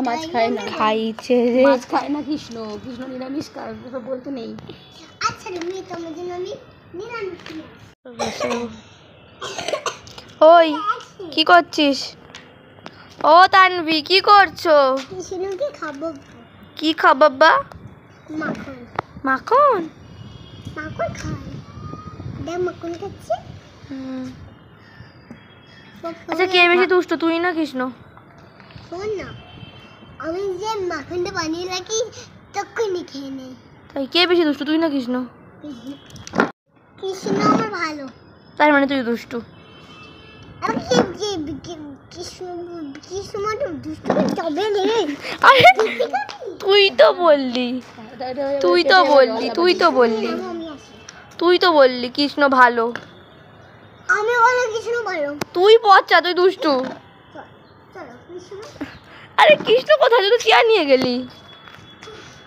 মাছ খায় না, খাইছে রে, মাছ খায় না কৃষ্ণ, কৃষ্ণ নিরামিষ খায়, ওসব বলতে নেই। আচ্ছা তুমি তোমার জন্য আমি নিরামিষ। ওই কি করছিস? ও তানভি কি করছো? কৃষ্ণকে খাবো। কি খাবাবা? মাখন। মাখন? মাখন খাই। দেখ মাখন খাচ্ছে। আচ্ছা কে বেশি দুষ্ট, তুই না কৃষ্ণ? শোন না, আমি যে মাখনটা বানিয়ে রাখি তখনই খেয়ে নেই। তাই কে বেশি দুষ্ট, তুই না কৃষ্ণ? কৃষ্ণ আমার ভালো। তার মানে তুই দুষ্টু। আমি কৃষ্ণ মানে দুষ্ট তবে নেই। আরে তুই তো বললি, তুই তো বললি, তুই তো বললি, তুই তো বললি কৃষ্ণ ভালো। আমি বলি কৃষ্ণ ভালো। তুই পচা, তুই দুষ্টু। চলো কৃষ্ণ। আরে কৃষ্ণ কোথায়, তুই তো চেয়ার নিয়ে গেলি।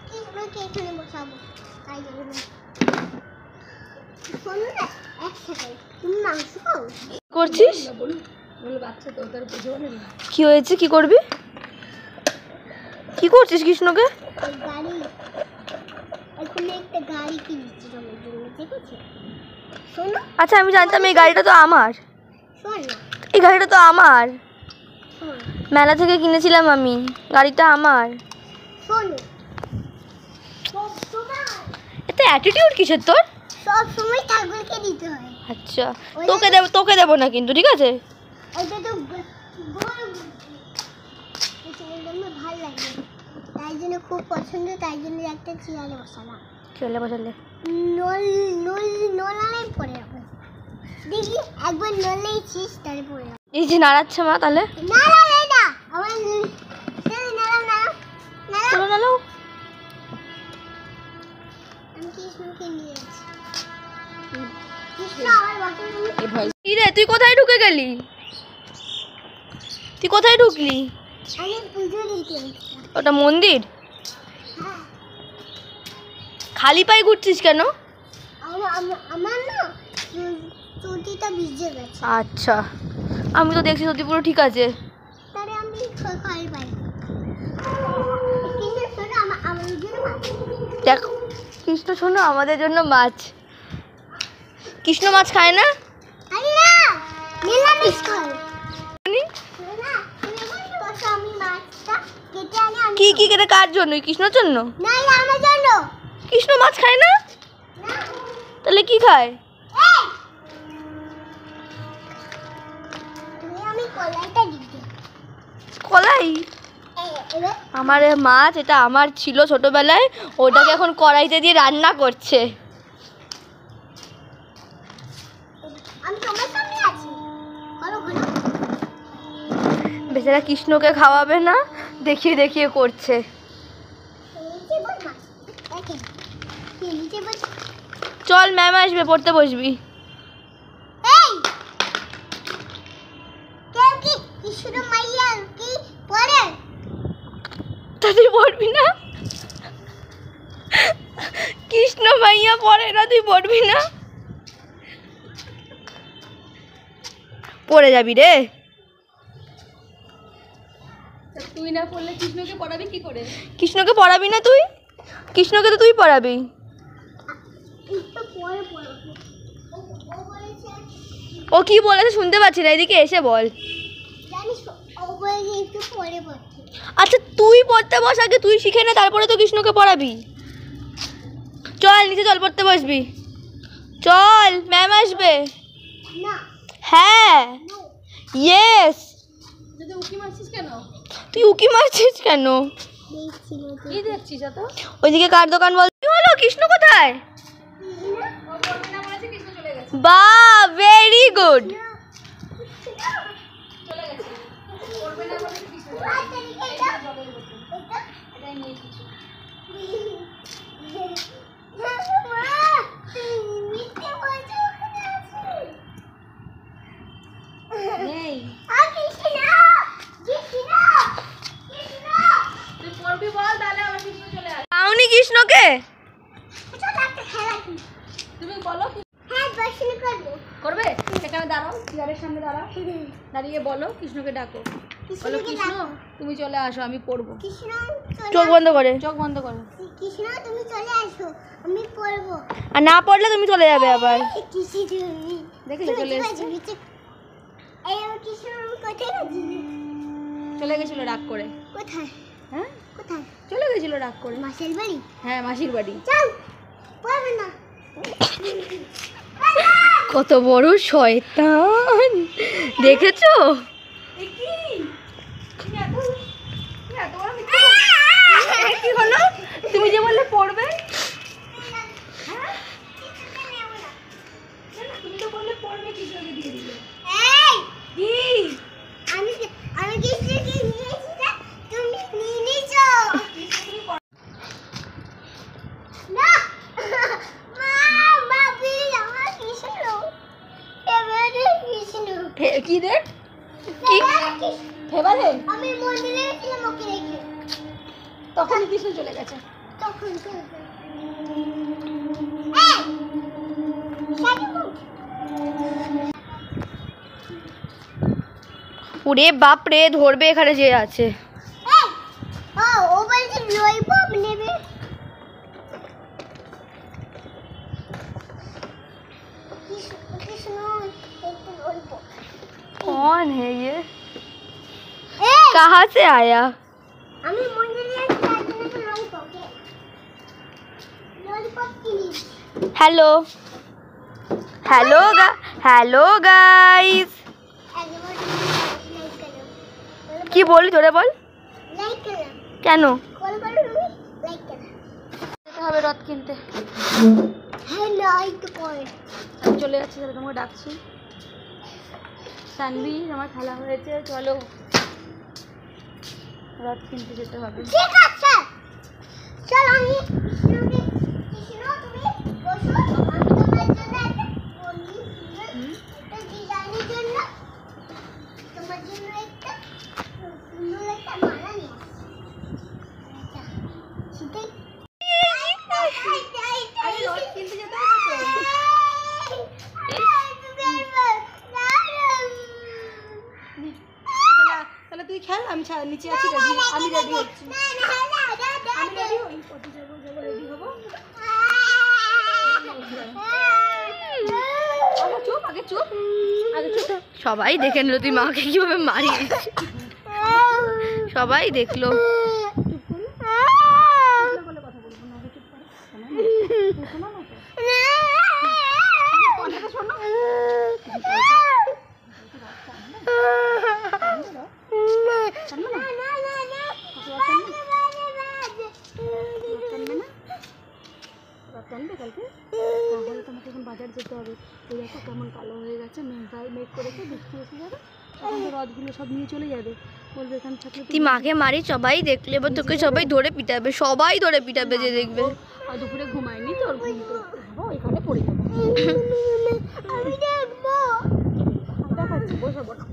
কৃষ্ণকে এখানে বসাবো, তাই জন্য। শোনো না, এক সেকেন্ড, তুমি মাংস খাও? করছিস? বাচ্চা তো তার বুঝেও না। কি হয়েছে, কি করবি, কি করছিস কৃষ্ণকে? গাড়ি, এখানে একটা গাড়ি কিনেছি তোমার জন্য, ঠিক আছে? শোনো। আচ্ছা আমি জানতাম এই গাড়িটা তো আমার। শোন না, এই গাড়িটা তো আমার, শোন। মেলা থেকে কিনেছিলাম আমি, গাড়িটা আমার। শোনো, সব সময়, এত অ্যাটিটিউড কিসের তোর? সব সময় ঠাকুরকে দিতে হয়। আচ্ছা তোকে দেবো না কিন্তু, ঠিক আছে? এটা তো বড় বুদ্ধি, এটা আমার ভালো লাগে, তাই জন্য খুব পছন্দ, তাই জন্য একটা চেয়ারে বসালাম। চলে বসালে নলালে পড়ে যাবে, দেখি একবার নলেছিস তারপরে এই যে নাড়াচ্ছে মা, তাহলে নালালে না আমার নাড়াও। আমি কৃষ্ণকে নিয়ে আছি। কৃষ্ণ আমার বাকি কি রে, তুই কোথায় ঢুকে গেলি? তুই কোথায় ঢুকলি? আমি পুজো দিতে। ওটা মন্দির? হ্যাঁ, খালি পায়ে ঘুরছিস কেন? আমার না চটিটা ভিজে গেছে। আচ্ছা আমি তো দেখছি সত্যি পুরো ঠিক আছে। তারে আমি খাই পাই। কিন্তু শোনো আমার জন্য মাছ। দেখো কৃষ্ণ শোনো আমাদের জন্য মাছ। কৃষ্ণ মাছ খায় না? আরে না, নিরামিষ খাই। উনি না, তুমি বসো, আমি মাছটা কেটে আনি। কি কি কেটে কার জন্য? কৃষ্ণর জন্য? না আমার জন্য। কৃষ্ণ মাছ খায় না? না, তাহলে কি খায়? এই তুমি আমি কলাইটা দিতে। কলাই? এবার আমার এ মাছ, এটা আমার ছিল ছোটবেলায়, ওটাকে এখন কড়াইতে দিয়ে রান্না করছে। আমি তোমার সামনে আছি, বলো বলো। বেচারা কৃষ্ণকে খাওয়াবে না, দেখিয়ে দেখিয়ে করছে। নিচে বল মাছ, দেখেন নিচে বল। চল ম্যাম আসবে, পড়তে বসবি। এই কেউ কি কৃষ্ণ মাইয়া কি পড়ে? তা তুই পড়বি না? কৃষ্ণ মাইয়া পড়ে না, তুই পড়বি না? পড়ে যাবি রে। তুই না পড়লে কৃষ্ণকে পড়াবি কি করে? কৃষ্ণকে পড়াবি না তুই? কৃষ্ণকে তো তুই পড়াবি। একটু পরে পড়াবো। ও বলেছে, ও কি বলেছে শুনতে পাচ্ছি না, এদিকে এসে বল। জানিস ও বলেছে একটু পরে পড়তে। আচ্ছা তুই পড়তে বস আগে, তুই শিখে নে, তারপরে তো কৃষ্ণকে পড়াবি। চল নিচে চল, পড়তে বসবি। চল ম্যাম আসবে। না, হ্যাঁ নো, ইয়েস। যদি উকি মারছিস কেন? তুই উকি মারছিস কেন? দেখছি না তো। কি দেখছিস এত? ওইদিকে কার দোকান বল? কি হলো, কৃষ্ণ কোথায়? ও পড়বে না বলেছে, কৃষ্ণ চলে গেছে। বাহ ভেরি গুড। চলে গেছে, পড়বে না বলেছে, কৃষ্ণ চলে গেছে। এটাই নিয়ে কিছু নেই। তুই পড়বি বল, তাহলে আমার কৃষ্ণ চলে আসবে। পাওনি কৃষ্ণকে? খেলা কি? তুমি বলো হ্যাঁ, দর্শন করবো। করবে? এখানে দাঁড়াও, চেয়ারের সামনে দাঁড়াও, দাঁড়িয়ে বলো কৃষ্ণকে ডাকো, বলো কৃষ্ণ তুমি চলে আসো, আমি পড়বো। কৃষ্ণ চোখ বন্ধ করে। চোখ বন্ধ করো। কৃষ্ণ তুমি চলে আসো, আমি পড়বো। আর না পড়লে তুমি চলে যাবে আবার। কৃষ্ণ তুমি দেখলে চলে এসছে। এই আমার কৃষ্ণ কোথায় গেছে? চলে গেছিল রাগ করে। কোথায়? হ্যাঁ কোথায়? চলে গেছিল রাগ করে। মাসের বাড়ি? হ্যাঁ মাসির বাড়ি। যাও, পড়বে না। কত বড় শয়তান দেখেছো? কি হলো? তুমি যে বললে পড়বে, তুমি তো বললে পড়বে, কৃষ্ণকে দিয়ে দিলে। এই, কি? আমি কৃষ্ণকে নিয়েছি না, তুমি নিয়ে নিয়েছো। না, মা, please, আমার কৃষ্ণ, এবারে কৃষ্ণ। কি রে? কি? এবারে কৃষ্ণ। ফেভারে? আমি মন্দিরে গেছিলাম ওকে রেখে, তখনই কৃষ্ণ চলে গেছে। তখন চলবে। এই, শাড়ি পর। ওরে বাপ রে, ধরবে এখানে যে আছে। এই, ও বলছে লইপপ নেবে। কৃষ্ণ একটু লইপপ। कौन है ये? এই, कहाँ से आया? আমি মন্দিরে গেছি তার জন্য তো লইপপ। লইপপ কিনি। Hello hello hello guys. একবার লাইক করো। কি বলি তোরে বল। লাইক করো। কেন কল করো তুমি, লাইক করো। যেতে হবে রথ কিনতে। হ্যাঁ, লাইক করে। আমি চলে যাচ্ছি, তাহলে তোমাকে ডাকছি। সানভি আমার খেলা হয়েছে, চলো রথ কিনতে যেতে হবে। ঠিক আছে, চল আমি কৃষ্ণ তুমি বসো, আমি তোমার জন্য একটা বলি, একটা ডিজাইনের জন্য তোমার জন্য একটা সুন্দর একটা মালা নিয়ে আসছি। সেটাই আরে রথ কিনতে যেতে হবে তো। তাহলে তুই খেল, আমি নিচে আছি, রেডি, আমি রেডি হচ্ছি। আমি রেডি হই, পটি যাবো, রেডি হবো। আগে চুপ, আগে চুপ, আগে চুপ। সবাই দেখে নিল তুই মাকে কিভাবে মারিস। সবাই দেখলো। বলে কথা বলবো না, আগে চুপ করো। শোনো না তো, কথাটা শোনো। কালকে তাহলে তোমাকে এখন বাজার যেতে হবে। ওই দেখো কেমন কালো হয়ে গেছে, মেঘ করেছে, বৃষ্টি এসে যাবে, তখন তো রথগুলো সব নিয়ে চলে যাবে। বলবে এখানে থাকলে তুই মাকে মারি, সবাই দেখলে এবার তোকে সবাই ধরে পিটাবে, সবাই ধরে পিটাবে যে দেখবে। আর দুপুরে ঘুমায়নি তো, ঘুম তো হবো, এখানে পড়ে যাবো। আমি দেখবো। দেখাচ্ছি, বসে বসে।